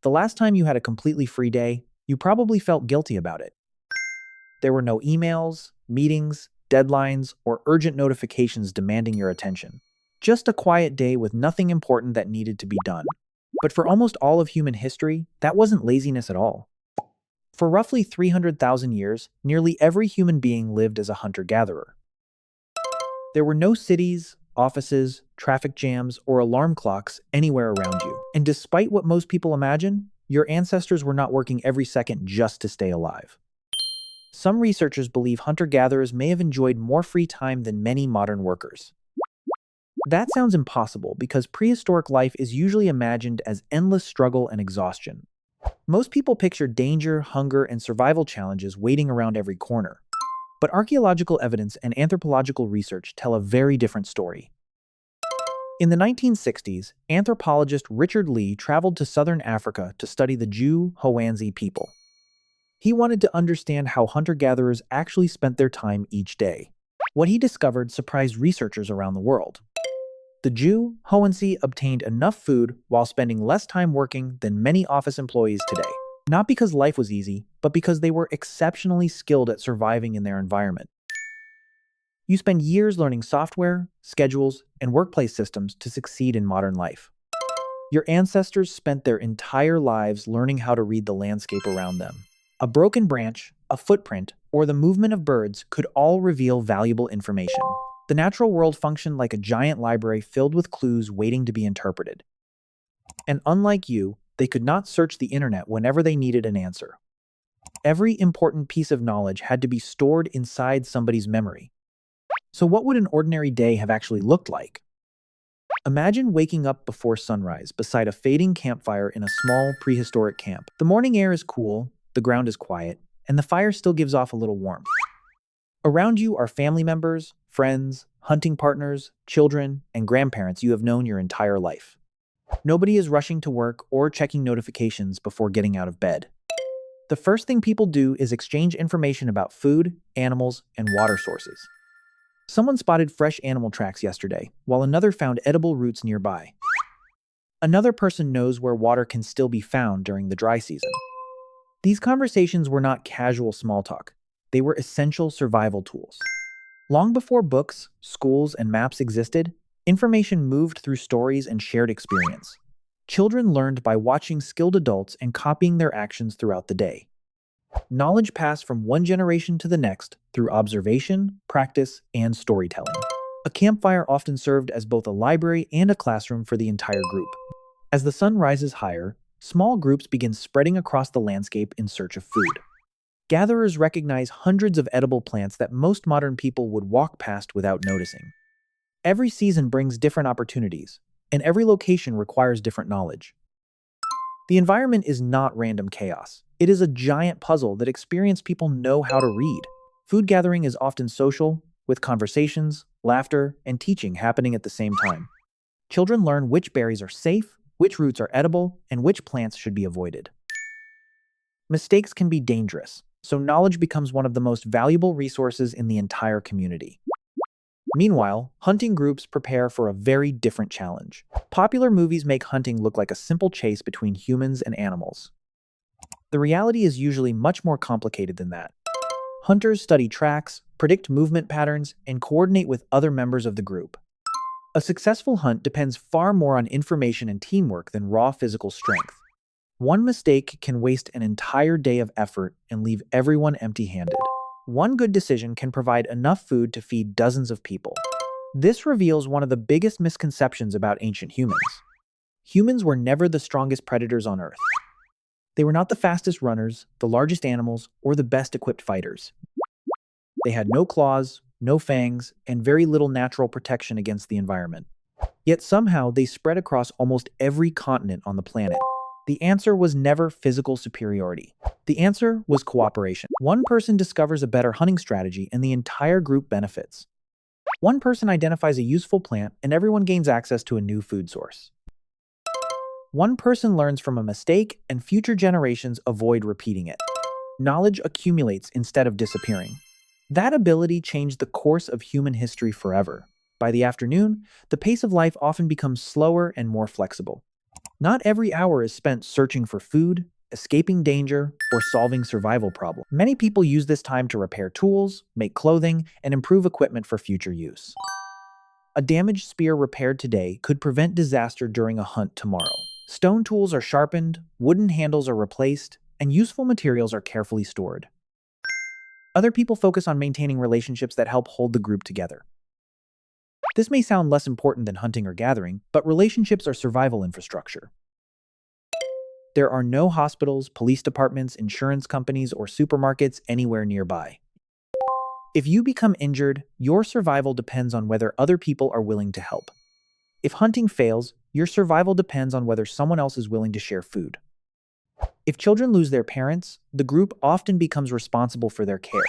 The last time you had a completely free day, you probably felt guilty about it. There were no emails, meetings, deadlines, or urgent notifications demanding your attention. Just a quiet day with nothing important that needed to be done. But for almost all of human history, that wasn't laziness at all. For roughly 300,000 years, nearly every human being lived as a hunter-gatherer. There were no cities, offices, traffic jams, or alarm clocks anywhere around you. And despite what most people imagine, your ancestors were not working every second just to stay alive. Some researchers believe hunter-gatherers may have enjoyed more free time than many modern workers. That sounds impossible because prehistoric life is usually imagined as endless struggle and exhaustion. Most people picture danger, hunger, and survival challenges waiting around every corner. But archaeological evidence and anthropological research tell a very different story. In the 1960s, anthropologist Richard Lee traveled to southern Africa to study the Jew-Hoanzi people. He wanted to understand how hunter-gatherers actually spent their time each day. What he discovered surprised researchers around the world. The Jew-Hoanzi obtained enough food while spending less time working than many office employees today. Not because life was easy, but because they were exceptionally skilled at surviving in their environment. You spend years learning software, schedules, and workplace systems to succeed in modern life. Your ancestors spent their entire lives learning how to read the landscape around them. A broken branch, a footprint, or the movement of birds could all reveal valuable information. The natural world functioned like a giant library filled with clues waiting to be interpreted. And unlike you, they could not search the internet whenever they needed an answer. Every important piece of knowledge had to be stored inside somebody's memory. So what would an ordinary day have actually looked like? Imagine waking up before sunrise beside a fading campfire in a small prehistoric camp. The morning air is cool, the ground is quiet, and the fire still gives off a little warmth. Around you are family members, friends, hunting partners, children, and grandparents you have known your entire life. Nobody is rushing to work or checking notifications before getting out of bed. The first thing people do is exchange information about food, animals, and water sources. Someone spotted fresh animal tracks yesterday, while another found edible roots nearby. Another person knows where water can still be found during the dry season. These conversations were not casual small talk. They were essential survival tools. Long before books, schools, and maps existed, information moved through stories and shared experience. Children learned by watching skilled adults and copying their actions throughout the day. Knowledge passed from one generation to the next through observation, practice, and storytelling. A campfire often served as both a library and a classroom for the entire group. As the sun rises higher, small groups begin spreading across the landscape in search of food. Gatherers recognize hundreds of edible plants that most modern people would walk past without noticing. Every season brings different opportunities, and every location requires different knowledge. The environment is not random chaos. It is a giant puzzle that experienced people know how to read. Food gathering is often social, with conversations, laughter, and teaching happening at the same time. Children learn which berries are safe, which roots are edible, and which plants should be avoided. Mistakes can be dangerous, so knowledge becomes one of the most valuable resources in the entire community. Meanwhile, hunting groups prepare for a very different challenge. Popular movies make hunting look like a simple chase between humans and animals. The reality is usually much more complicated than that. Hunters study tracks, predict movement patterns, and coordinate with other members of the group. A successful hunt depends far more on information and teamwork than raw physical strength. One mistake can waste an entire day of effort and leave everyone empty-handed. One good decision can provide enough food to feed dozens of people. This reveals one of the biggest misconceptions about ancient humans. Humans were never the strongest predators on Earth. They were not the fastest runners, the largest animals, or the best equipped fighters. They had no claws, no fangs, and very little natural protection against the environment. Yet somehow they spread across almost every continent on the planet. The answer was never physical superiority. The answer was cooperation. One person discovers a better hunting strategy and the entire group benefits. One person identifies a useful plant and everyone gains access to a new food source. One person learns from a mistake and future generations avoid repeating it. Knowledge accumulates instead of disappearing. That ability changed the course of human history forever. By the afternoon, the pace of life often becomes slower and more flexible. Not every hour is spent searching for food, escaping danger, or solving survival problems. Many people use this time to repair tools, make clothing, and improve equipment for future use. A damaged spear repaired today could prevent disaster during a hunt tomorrow. Stone tools are sharpened, wooden handles are replaced, and useful materials are carefully stored. Other people focus on maintaining relationships that help hold the group together. This may sound less important than hunting or gathering, but relationships are survival infrastructure. There are no hospitals, police departments, insurance companies, or supermarkets anywhere nearby. If you become injured, your survival depends on whether other people are willing to help. If hunting fails, your survival depends on whether someone else is willing to share food. If children lose their parents, the group often becomes responsible for their care.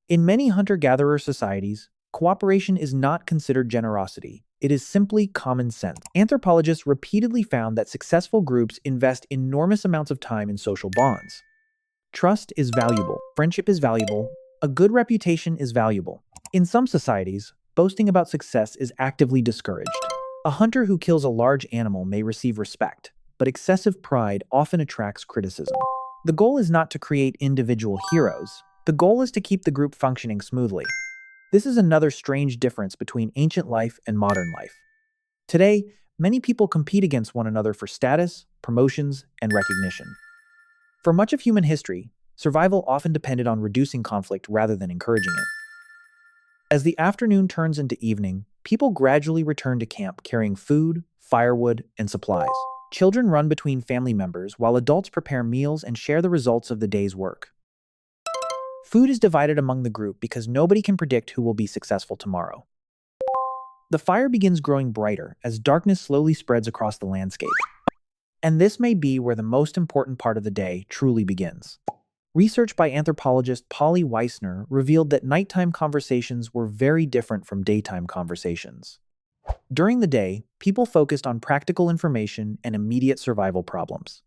In many hunter-gatherer societies, cooperation is not considered generosity. It is simply common sense. Anthropologists repeatedly found that successful groups invest enormous amounts of time in social bonds. Trust is valuable. Friendship is valuable. A good reputation is valuable. In some societies, boasting about success is actively discouraged. A hunter who kills a large animal may receive respect, but excessive pride often attracts criticism. The goal is not to create individual heroes. The goal is to keep the group functioning smoothly. This is another strange difference between ancient life and modern life. Today, many people compete against one another for status, promotions, and recognition. For much of human history, survival often depended on reducing conflict rather than encouraging it. As the afternoon turns into evening, people gradually return to camp carrying food, firewood, and supplies. Children run between family members while adults prepare meals and share the results of the day's work. Food is divided among the group because nobody can predict who will be successful tomorrow. The fire begins growing brighter as darkness slowly spreads across the landscape. And this may be where the most important part of the day truly begins. Research by anthropologist Polly Weissner revealed that nighttime conversations were very different from daytime conversations. During the day, people focused on practical information and immediate survival problems.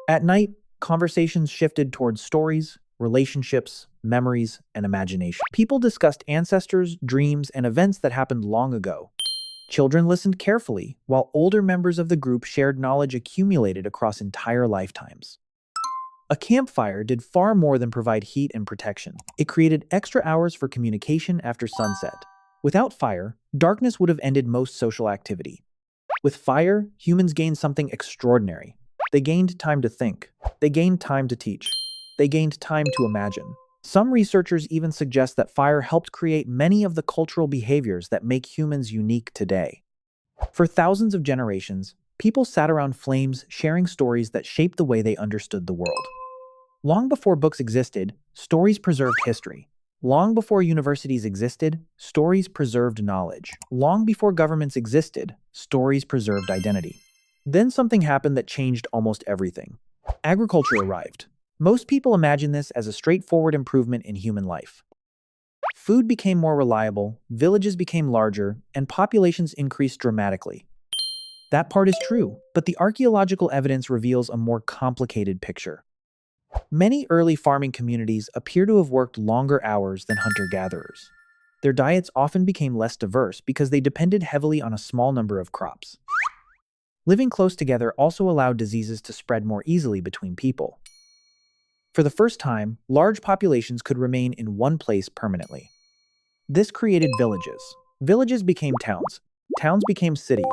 At night, conversations shifted towards stories, relationships, memories, and imagination. People discussed ancestors, dreams, and events that happened long ago. Children listened carefully, while older members of the group shared knowledge accumulated across entire lifetimes. A campfire did far more than provide heat and protection. It created extra hours for communication after sunset. Without fire, darkness would have ended most social activity. With fire, humans gained something extraordinary. They gained time to think. They gained time to teach. They gained time to imagine. Some researchers even suggest that fire helped create many of the cultural behaviors that make humans unique today. For thousands of generations, people sat around flames sharing stories that shaped the way they understood the world. Long before books existed, stories preserved history. Long before universities existed, stories preserved knowledge. Long before governments existed, stories preserved identity. Then something happened that changed almost everything. Agriculture arrived. Most people imagine this as a straightforward improvement in human life. Food became more reliable, villages became larger, and populations increased dramatically. That part is true, but the archaeological evidence reveals a more complicated picture. Many early farming communities appear to have worked longer hours than hunter-gatherers. Their diets often became less diverse because they depended heavily on a small number of crops. Living close together also allowed diseases to spread more easily between people. For the first time, large populations could remain in one place permanently. This created villages. Villages became towns. Towns became cities.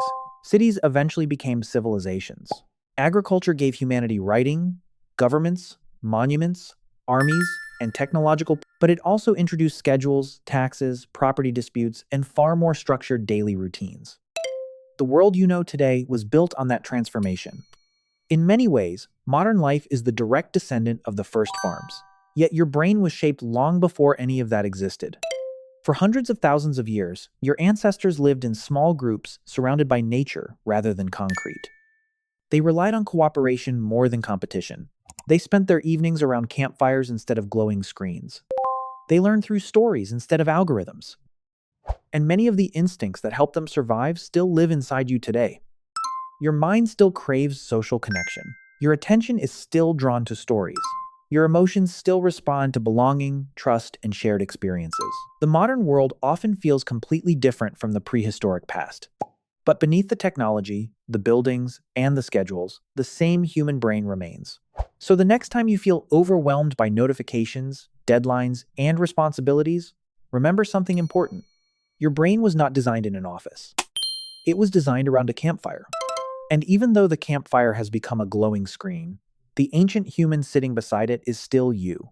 Cities eventually became civilizations. Agriculture gave humanity writing, governments, monuments, armies, and technological, but it also introduced schedules, taxes, property disputes, and far more structured daily routines. The world you know today was built on that transformation. In many ways, modern life is the direct descendant of the first farms. Yet your brain was shaped long before any of that existed. For hundreds of thousands of years, your ancestors lived in small groups surrounded by nature rather than concrete. They relied on cooperation more than competition. They spent their evenings around campfires instead of glowing screens. They learned through stories instead of algorithms. And many of the instincts that helped them survive still live inside you today. Your mind still craves social connection. Your attention is still drawn to stories. Your emotions still respond to belonging, trust, and shared experiences. The modern world often feels completely different from the prehistoric past. But beneath the technology, the buildings, and the schedules, the same human brain remains. So the next time you feel overwhelmed by notifications, deadlines, and responsibilities, remember something important. Your brain was not designed in an office. It was designed around a campfire. And even though the campfire has become a glowing screen, the ancient human sitting beside it is still you.